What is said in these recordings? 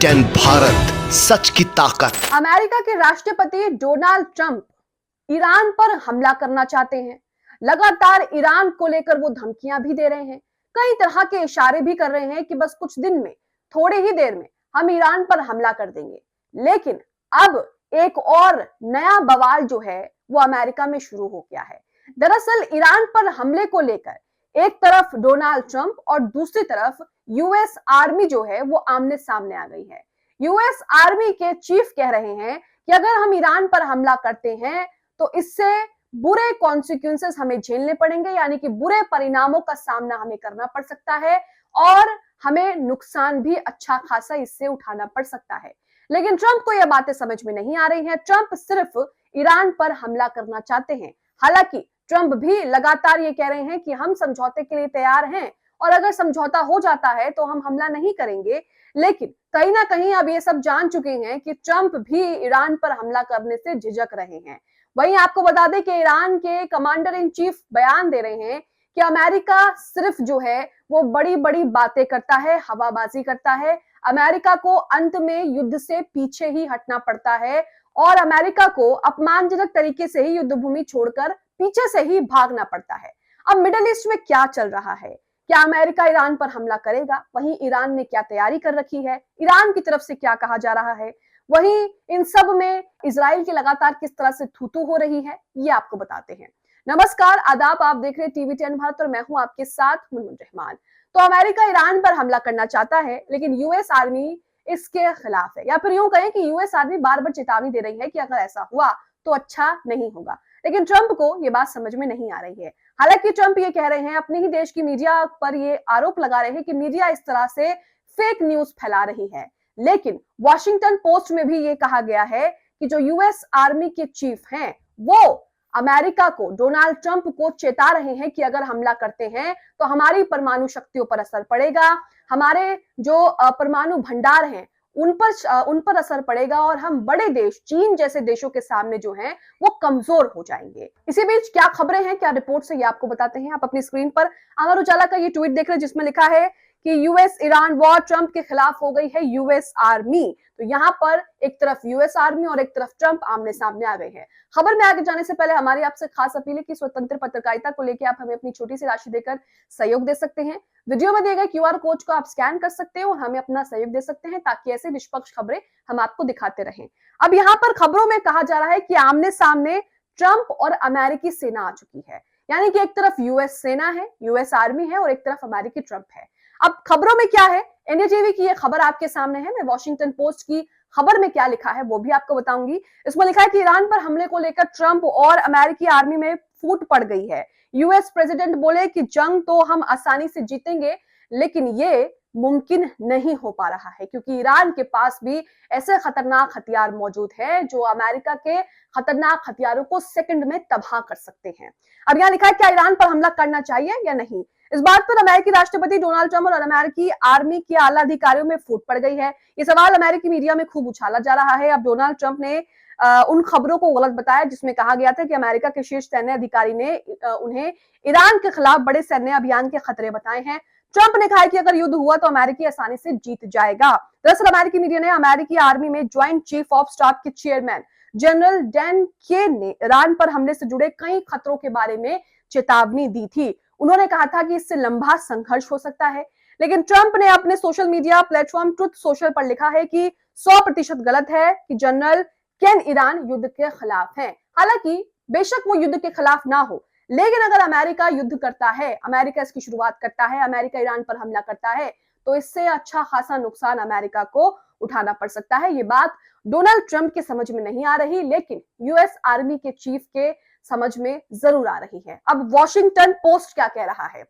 टीवी10 भारत, सच की ताकत। अमेरिका के राष्ट्रपति डोनाल्ड ट्रंप ईरान पर हमला करना चाहते हैं। लगातार ईरान को लेकर वो धमकियां भी दे रहे हैं, कई तरह के इशारे भी कर रहे हैं कि बस कुछ दिन में, थोड़ी ही देर में हम ईरान पर हमला कर देंगे। लेकिन अब एक और नया बवाल जो है वो अमेरिका में शुरू हो गया है। दरअसल ईरान पर हमले को लेकर एक तरफ डोनाल्ड ट्रंप और दूसरी तरफ यूएस आर्मी जो है वो आमने सामने आ गई है। यूएस आर्मी के चीफ कह रहे हैं कि अगर हम ईरान पर हमला करते हैं तो इससे बुरे कॉन्सिक्वेंसेस हमें झेलने पड़ेंगे, यानी कि बुरे परिणामों का सामना हमें करना पड़ सकता है और हमें नुकसान भी अच्छा खासा इससे उठाना पड़ सकता है। लेकिन ट्रंप को यह बातें समझ में नहीं आ रही हैं। ट्रंप सिर्फ ईरान पर हमला करना चाहते हैं। हालांकि ट्रंप भी लगातार ये कह रहे हैं कि हम समझौते के लिए तैयार हैं और अगर समझौता हो जाता है तो हम हमला नहीं करेंगे। लेकिन कहीं ना कहीं अब ये सब जान चुके हैं कि ट्रंप भी ईरान पर हमला करने से झिझक रहे हैं। वहीं आपको बता दें कि ईरान के कमांडर इन चीफ बयान दे रहे हैं कि अमेरिका सिर्फ जो है वो बड़ी बड़ी बातें करता है, हवाबाजी करता है। अमेरिका को अंत में युद्ध से पीछे ही हटना पड़ता है और अमेरिका को अपमानजनक तरीके से ही युद्ध भूमि छोड़कर पीछे से ही भागना पड़ता है। अब मिडिल ईस्ट में क्या चल रहा है? क्या अमेरिका ईरान पर हमला करेगा? वहीं ईरान ने क्या तैयारी कर रखी है? ईरान की तरफ से क्या कहा जा रहा है? वहीं इन सब में इजराइल की लगातार किस तरह से थू-थू हो रही है, ये आपको बताते हैं। नमस्कार, आदाब, आप देख रहे हैं टीवी10 भारत और मैं हूं आपके साथ मुनमुन रहमान। तो अमेरिका ईरान पर हमला करना चाहता है, लेकिन यूएस आर्मी इसके खिलाफ है, या फिर यूं कहें कि यूएस आर्मी बार बार चेतावनी दे रही है कि अगर ऐसा हुआ तो अच्छा नहीं होगा। लेकिन ट्रंप को यह बात समझ में नहीं आ रही है। हालांकि ट्रंप ये कह रहे हैं, अपने ही देश की मीडिया पर ये आरोप लगा रहे हैं कि मीडिया इस तरह से फेक न्यूज फैला रही है। लेकिन वॉशिंगटन पोस्ट में भी ये कहा गया है कि जो यूएस आर्मी के चीफ हैं वो अमेरिका को, डोनाल्ड ट्रंप को चेता रहे हैं कि अगर हमला करते हैं तो हमारी परमाणु शक्तियों पर असर पड़ेगा, हमारे जो परमाणु भंडार हैं उन पर असर पड़ेगा और हम बड़े देश, चीन जैसे देशों के सामने जो हैं वो कमजोर हो जाएंगे। इसी बीच क्या खबरें हैं, क्या रिपोर्ट से ये आपको बताते हैं। आप अपनी स्क्रीन पर अमर उजाला का ये ट्वीट देख रहे हैं जिसमें लिखा है कि यूएस ईरान वॉर, ट्रंप के खिलाफ हो गई है यूएस आर्मी। तो यहाँ पर एक तरफ यूएस आर्मी और एक तरफ ट्रंप आमने सामने आ गए हैं। खबर में आगे जाने से पहले हमारी आपसे खास अपील है कि स्वतंत्र पत्रकारिता को लेकर आप हमें अपनी छोटी सी राशि देकर सहयोग दे सकते हैं। वीडियो में दिए गए क्यूआर कोड को आप स्कैन कर सकते हैं और हमें अपना सहयोग दे सकते हैं ताकि ऐसी निष्पक्ष खबरें हम आपको दिखाते रहें। अब यहाँ पर खबरों में कहा जा रहा है कि आमने सामने ट्रंप और अमेरिकी सेना आ चुकी है, यानी कि एक तरफ यूएस सेना है, यूएस आर्मी है और एक तरफ अमेरिकी ट्रंप है। अब खबरों में क्या है, इंडिया टीवी की ये खबर आपके सामने है। मैं वॉशिंगटन पोस्ट की खबर में क्या लिखा है वो भी आपको बताऊंगी। इसमें लिखा है कि ईरान पर हमले को लेकर ट्रंप और अमेरिकी आर्मी में फूट पड़ गई है। यूएस प्रेसिडेंट बोले कि जंग तो हम आसानी से जीतेंगे, लेकिन ये मुमकिन नहीं हो पा रहा है क्योंकि ईरान के पास भी ऐसे खतरनाक हथियार मौजूद हैं जो अमेरिका के खतरनाक हथियारों को सेकंड में तबाह कर सकते हैं। अब यहाँ लिखा है क्या ईरान पर हमला करना चाहिए या नहीं। इस बात पर अमेरिकी राष्ट्रपति डोनाल्ड ट्रंप और अमेरिकी आर्मी के आला अधिकारियों में फूट पड़ गई है। ये सवाल अमेरिकी मीडिया में खूब उछाला जा रहा है। अब डोनाल्ड ट्रंप ने उन खबरों को गलत बताया जिसमें कहा गया था कि अमेरिका के शीर्ष सैन्य अधिकारी ने उन्हें ईरान के खिलाफ बड़े सैन्य अभियान के खतरे बताए हैं। ट्रंप ने कहा कि अगर युद्ध हुआ तो अमेरिकी आसानी से जीत जाएगा। दरअसल अमेरिकी मीडिया ने अमेरिकी आर्मी में ज्वाइंट चीफ ऑफ स्टाफ के चेयरमैन जनरल डैन केन ने ईरान पर हमले से जुड़े कई खतरों के बारे में चेतावनी दी थी। उन्होंने कहा था कि इससे लंबा संघर्ष हो सकता है। लेकिन ट्रंप ने अपने social media platform truth social पर लिखा है कि 100% गलत है कि जनरल केन ईरान युद्ध के खिलाफ हैं। हालांकि बेशक वो युद्ध के खिलाफ ना हो, लेकिन अगर अमेरिका युद्ध करता है, अमेरिका इसकी शुरुआत करता है, अमेरिका ईरान पर हमला करता है तो इससे अच्छा खासा नुकसान अमेरिका को उठाना पड़ सकता है। ये बात डोनाल्ड ट्रंप के समझ में नहीं आ रही, लेकिन यूएस आर्मी के चीफ के समझ में जरूर आ रही है। अब वॉशिंगटन पोस्ट क्या कह रहा है।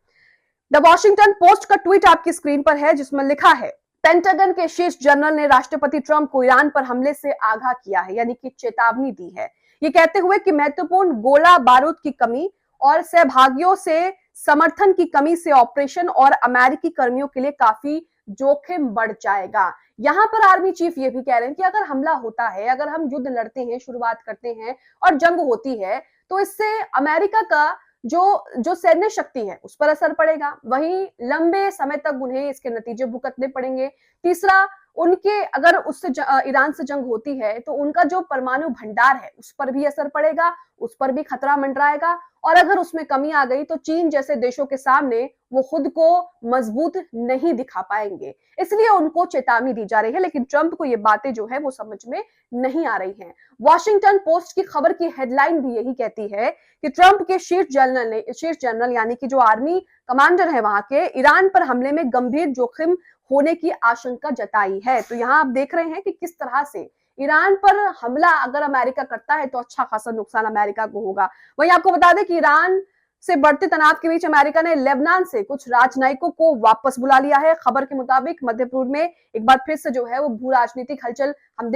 द वॉशिंगटन पोस्ट का ट्वीट आपकी स्क्रीन पर है जिसमें लिखा है, पेंटागन के शीर्ष जनरल ने राष्ट्रपति ट्रंप को ईरान पर हमले से आगाह किया है, यानी कि चेतावनी दी है। ये कहते हुए कि महत्वपूर्ण गोला बारूद की कमी और सहभागियों से समर्थन की कमी से ऑपरेशन और अमेरिकी कर्मियों के लिए काफी जोखिम बढ़ जाएगा। यहाँ पर आर्मी चीफ ये भी कह रहे हैं कि अगर हमला होता है, अगर हम युद्ध लड़ते हैं, शुरुआत करते हैं और जंग होती है तो इससे अमेरिका का जो सैन्य शक्ति है उस पर असर पड़ेगा। वहीं लंबे समय तक उन्हें इसके नतीजे भुगतने पड़ेंगे। तीसरा, उनके अगर उससे ईरान से जंग होती है तो उनका जो परमाणु भंडार है उस पर भी असर पड़ेगा, उस पर भी खतरा मंडराएगा। और अगर उसमें कमी आ गई तो चीन जैसे देशों के सामने वो खुद को मजबूत नहीं दिखा पाएंगे। इसलिए उनको चेतावनी दी जा रही है, लेकिन ट्रंप को ये बातें जो है वो समझ में नहीं आ रही हैं। वॉशिंगटन पोस्ट की खबर की हेडलाइन भी यही कहती है कि ट्रंप के शीर्ष जनरल यानी कि जो आर्मी कमांडर है वहां के, ईरान पर हमले में गंभीर जोखिम होने की आशंका जताई है। तो यहाँ आप देख रहे हैं कि किस तरह से ईरान पर हमला अगर अमेरिका करता है तो अच्छा खासा नुकसान अमेरिका को होगा। वहीं आपको बता दें कि ईरान से बढ़ते तनाव के बीच अमेरिका ने लेबनान से कुछ राजनयिकों को वापस बुला लिया है। खबर के मुताबिक मध्य पूर्व में एक बार फिर से जो है वो भू राजनीतिक हलचल हमें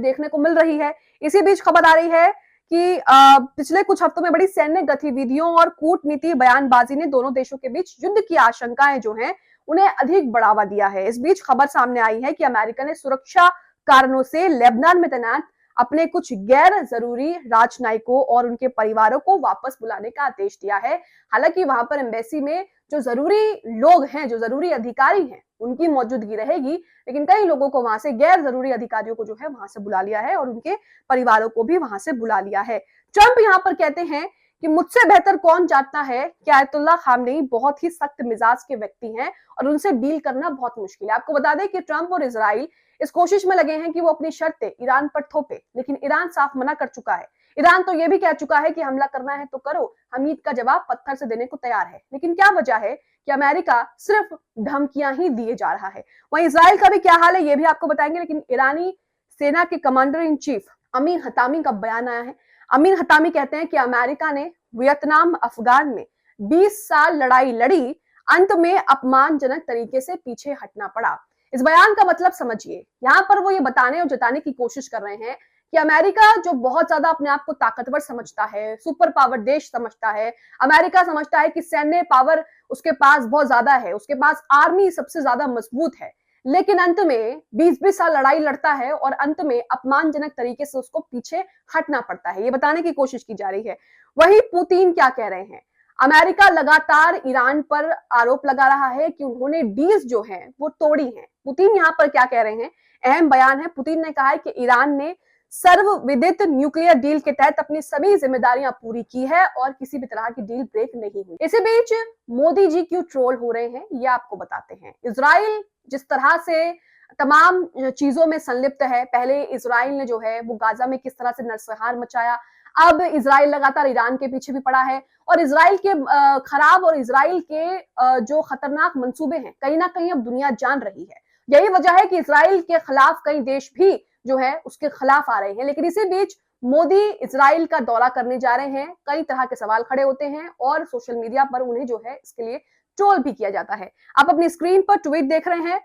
देखने को मिल रही है। इसी बीच खबर आ रही है कि पिछले कुछ हफ्तों में बड़ी सैन्य गतिविधियों और कूटनीति बयानबाजी ने दोनों देशों के बीच युद्ध की आशंकाएं जो हैं उन्हें अधिक बढ़ावा दिया है। इस बीच खबर सामने आई है कि अमेरिका ने सुरक्षा कारणों से लेबनान में तैनात अपने कुछ गैर जरूरी राजनयिकों और उनके परिवारों को वापस बुलाने का आदेश दिया है। हालांकि वहां पर एम्बेसी में जो जरूरी लोग हैं, जो जरूरी अधिकारी हैं, उनकी मौजूदगी रहेगी, लेकिन कई लोगों को वहां से, गैर जरूरी अधिकारियों को जो है वहां से बुला लिया है और उनके परिवारों को भी वहां से बुला लिया है। ट्रंप यहाँ पर कहते हैं कि मुझसे बेहतर कौन जानता है कि आयतुल्लाह खामनेई बहुत ही सख्त मिजाज के व्यक्ति हैं और उनसे डील करना बहुत मुश्किल है। आपको बता दें कि ट्रंप और इजराइल इस कोशिश में लगे हैं कि वो अपनी शर्तें ईरान पर थोपे, लेकिन ईरान साफ मना कर चुका है। ईरान तो ये भी कह चुका है कि हमला करना है तो करो, हम ईद का जवाब पत्थर से देने को तैयार है। लेकिन क्या वजह है कि अमेरिका सिर्फ धमकियां ही दिए जा रहा है। वहीं इजराइल का भी क्या हाल है ये भी आपको बताएंगे, लेकिन ईरानी सेना के कमांडर इन चीफ अमीर हतामी का बयान आया है। अमीर हतामी कहते हैं कि अमेरिका ने वियतनाम अफगान में 20 साल लड़ाई लड़ी, अंत में अपमानजनक तरीके से पीछे हटना पड़ा। इस बयान का मतलब समझिए, यहाँ पर वो ये बताने और जताने की कोशिश कर रहे हैं कि अमेरिका जो बहुत ज्यादा अपने आप को ताकतवर समझता है, सुपर पावर देश समझता है, अमेरिका समझता है कि सैन्य पावर उसके पास बहुत ज्यादा है, उसके पास आर्मी सबसे ज्यादा मजबूत है, लेकिन अंत में 20-20 साल लड़ाई लड़ता है और अंत में अपमानजनक तरीके से उसको पीछे हटना पड़ता है। ये बताने की कोशिश की जा रही है। वही पुतिन क्या कह रहे हैं, अमेरिका लगातार ईरान पर आरोप लगा रहा है कि उन्होंने डील्स जो हैं वो तोड़ी हैं। पुतिन यहाँ पर क्या कह रहे हैं, अहम बयान है। पुतिन ने कहा है कि ईरान ने सर्वविदित न्यूक्लियर डील के तहत अपनी सभी जिम्मेदारियां पूरी की है और किसी भी तरह की डील ब्रेक नहीं हुई। इसी बीच मोदी जी क्यों ट्रोल हो रहे हैं ये आपको बताते हैं। इजराइल जिस तरह से तमाम चीजों में संलिप्त है, पहले इजराइल ने जो है वो गाजा में किस तरह से नरसंहार मचाया, अब इजराइल लगातार ईरान के पीछे भी पड़ा है और इजराइल के खराब और इजराइल के जो खतरनाक मंसूबे हैं कहीं ना कहीं अब दुनिया जान रही है। यही वजह है कि इजराइल के खिलाफ कई देश भी जो है उसके खिलाफ आ रहे हैं। लेकिन इसी बीच मोदी इजराइल का दौरा करने जा रहे हैं, कई तरह के सवाल खड़े होते हैं और सोशल मीडिया पर उन्हें जो है इसके लिए ट्रोल भी किया जाता है। आप अपनी स्क्रीन पर ट्वीट देख रहे हैं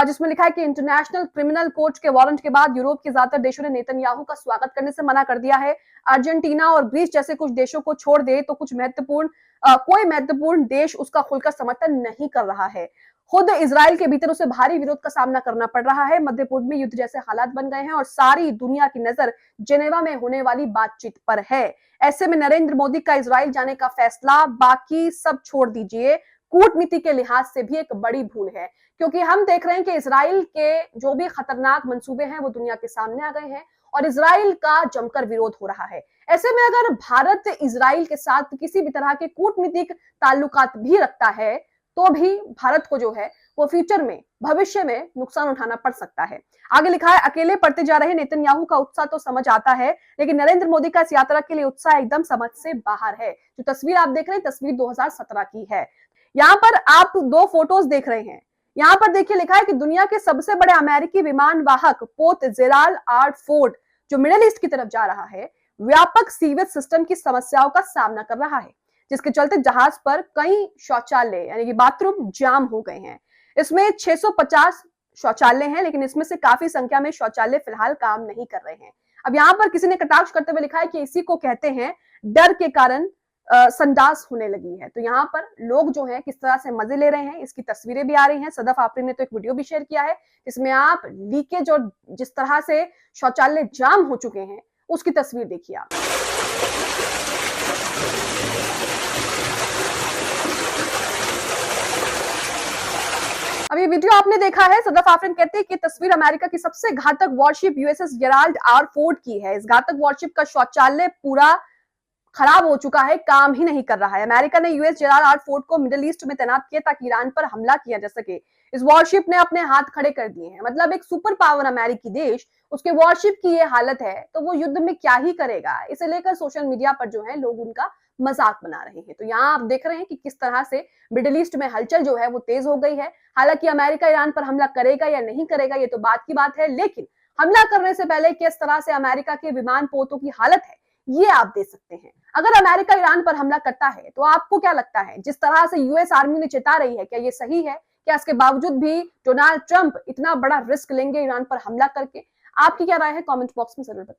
जिसमें लिखा है कि इंटरनेशनल क्रिमिनल कोर्ट के वारंट के बाद यूरोप के ज्यादातर देशों ने नेतन्याहू का स्वागत करने से मना कर दिया है। अर्जेंटीना और ग्रीस जैसे कुछ देशों को छोड़ दे तो कोई महत्वपूर्ण देश उसका खुलकर समर्थन नहीं कर रहा है। खुद इजराइल के भीतर उसे भारी विरोध का सामना करना पड़ रहा है। मध्य पूर्व में युद्ध जैसे हालात बन गए हैं और सारी दुनिया की नजर जेनेवा में होने वाली बातचीत पर है। ऐसे में नरेंद्र मोदी का इजराइल जाने का फैसला बाकी सब छोड़ दीजिए, कूटनीति के लिहाज से भी एक बड़ी भूल है, क्योंकि हम देख रहे हैं कि इजराइल के जो भी खतरनाक मंसूबे हैं वो दुनिया के सामने आ गए हैं और इजराइल का जमकर विरोध हो रहा है। ऐसे में अगर भारत इजराइल के साथ किसी भी तरह के कूटनीतिक ताल्लुकात भी रखता है तो भी भारत को जो है वो फ्यूचर में, भविष्य में नुकसान उठाना पड़ सकता है। आगे लिखा है, अकेले पड़ते जा रहे नेतन्याहू का उत्साह तो समझ आता है, लेकिन नरेंद्र मोदी का इस यात्रा के लिए उत्साह एकदम समझ से बाहर है। जो तस्वीर आप देख रहे हैं, तस्वीर 2017 की है। यहाँ पर आप दो फोटोज देख रहे हैं। यहाँ पर देखिए लिखा है कि दुनिया के सबसे बड़े अमेरिकी विमान वाहक पोर्ट जेराल्ड आर फोर्ड जो मिडिल ईस्ट की तरफ जा रहा है, व्यापक सीवेज सिस्टम की समस्याओं का सामना कर रहा है, जिसके चलते जहाज पर कई शौचालय यानी कि बाथरूम जाम हो गए हैं। इसमें 650 शौचालय हैं, लेकिन इसमें से काफी संख्या में शौचालय फिलहाल काम नहीं कर रहे हैं। अब यहाँ पर किसी ने कटाक्ष करते हुए लिखा है कि इसी को कहते हैं डर के कारण संडास होने लगी है। तो यहाँ पर लोग जो हैं किस तरह से मजे ले रहे हैं, इसकी तस्वीरें भी आ रही हैं। सदफ आफरीन ने तो एक वीडियो भी शेयर किया है जिसमें आप लीकेज और जिस तरह से शौचालय जाम हो चुके हैं उसकी तस्वीर देखिए आप। अब ये ये वीडियो आपने देखा है। सदफ आफरीन कहते हैं कि तस्वीर अमेरिका की सबसे घातक worship USS Gerald R Ford की है। इस घातक वॉरशिप का शौचालय पूरा खराब हो चुका है, काम ही नहीं कर रहा है। अमेरिका ने यूएस जेराल्ड आर फोर्ड को मिडिल ईस्ट में तैनात किया ताकि ईरान पर हमला किया जा सके। इस वॉरशिप ने अपने हाथ खड़े कर दिए हैं। मतलब एक सुपर पावर अमेरिकी देश, उसके वॉरशिप की ये हालत है तो वो युद्ध में क्या ही करेगा। इसे लेकर सोशल मीडिया पर जो है लोग उनका मजाक बना रहे हैं। तो यहाँ आप देख रहे हैं कि किस तरह से मिडिल ईस्ट में हलचल जो है वो तेज हो गई है। हालांकि अमेरिका ईरान पर हमला करेगा या नहीं करेगा ये तो बात की बात है, लेकिन हमला करने से पहले किस तरह से अमेरिका के विमान पोतों की हालत है ये आप देख सकते हैं। अगर अमेरिका ईरान पर हमला करता है तो आपको क्या लगता है, जिस तरह से यूएस आर्मी ने चेता रही है, क्या ये सही है? क्या इसके बावजूद भी डोनाल्ड ट्रंप इतना बड़ा रिस्क लेंगे ईरान पर हमला करके? आपकी क्या राय है? कमेंट बॉक्स में जरूर बताएं।